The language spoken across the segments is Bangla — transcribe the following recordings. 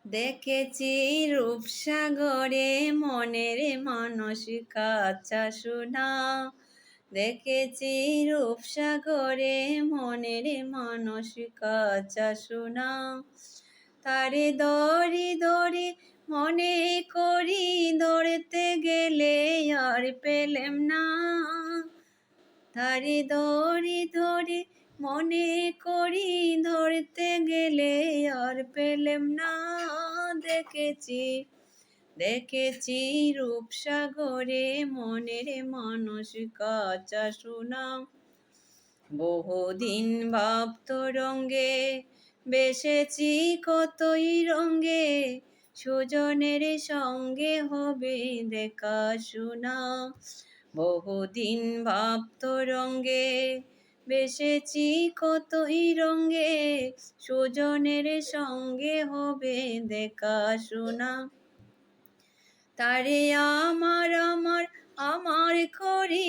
দেখেছি রূপসাগরে মনের মানস কাঁচা সোনা। দেখেছি রূপসাগরে মনের মানস কাঁচা সোনা। তারে দরি দরি মনে করি ধরতে গেলে আর পেলেম না। তারে দরি দরি মনে করি ধরতে গেলে আর পেলেম না। দেখেছি দেখেছি রূপসাগরে মনের মানস কাঁচা সোনা। বহুদিন ভাবত রঙ্গে বেসেছি কতই রঙ্গে, সুজনের সঙ্গে হবে দেখা শোনা। বহুদিন ভাবত রঙ্গে বেসেছি কতই রঙ্গে, সুজনের সঙ্গে হবে দেখা শোনা। তারে আমার আমার আমার করি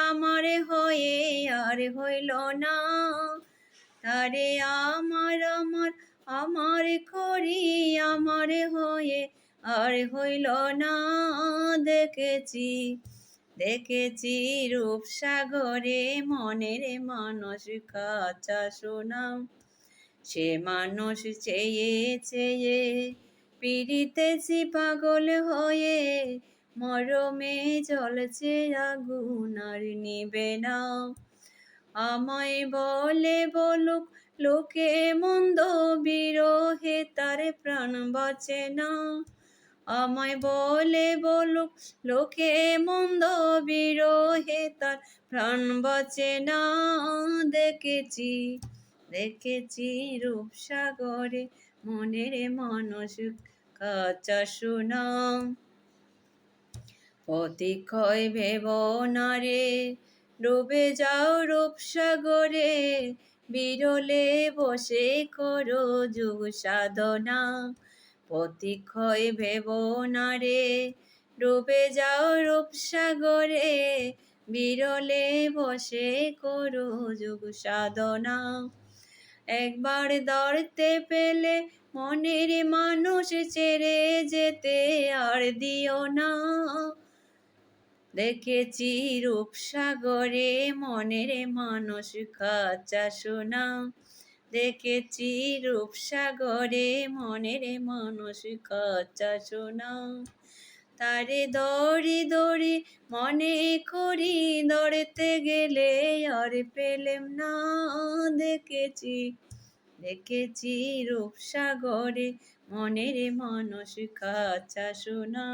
আমার হয়ে আর হইল না। তারে আমার আমার আমার করি আমার হয়ে আর হইল না। দেখেছি দেখেছি রূপসাগরে মনের মানস কাঁচা সোনা। সে মানুষ চেয়ে চেয়ে পিড়িতেছি পাগল হয়ে, মরমে জ্বলছে আগুন আর নিবে না। আমায় বলে বলুক লোকে মন্দ, বিরহে তার প্রাণ বাঁচে না। আমায় বলে বলুক লোকে মন্দ, বিরহে তার প্রাণ বাঁচে না। দেখেছি দেখেছি রূপসাগরে মনের মানস কাঁচা সোনা। অতিক্ষয় ভেব না রে ডুবে যাও রূপসাগরে, বিরলে বসে করো যোগ সাধনা। প্রতিক্ষয় ভেব না রে ডুবে যাও রূপসাগরে, বিরলে বসে করো যোগ সাধনা। একবার ধরতে পেলে মনের মানুষ ছেড়ে যেতে আর দিও না। দেখেছি রূপসাগরে মনের মানস কাঁচা সোনা। দেখেছি রূপসাগরে মনের মানস কাঁচা সোনা। তারে দরি দরি মনে করি ধরতে গেলে আর পেলেম না। দেখেছি দেখেছি রূপসাগরে মনের মানস কাঁচা সোনা।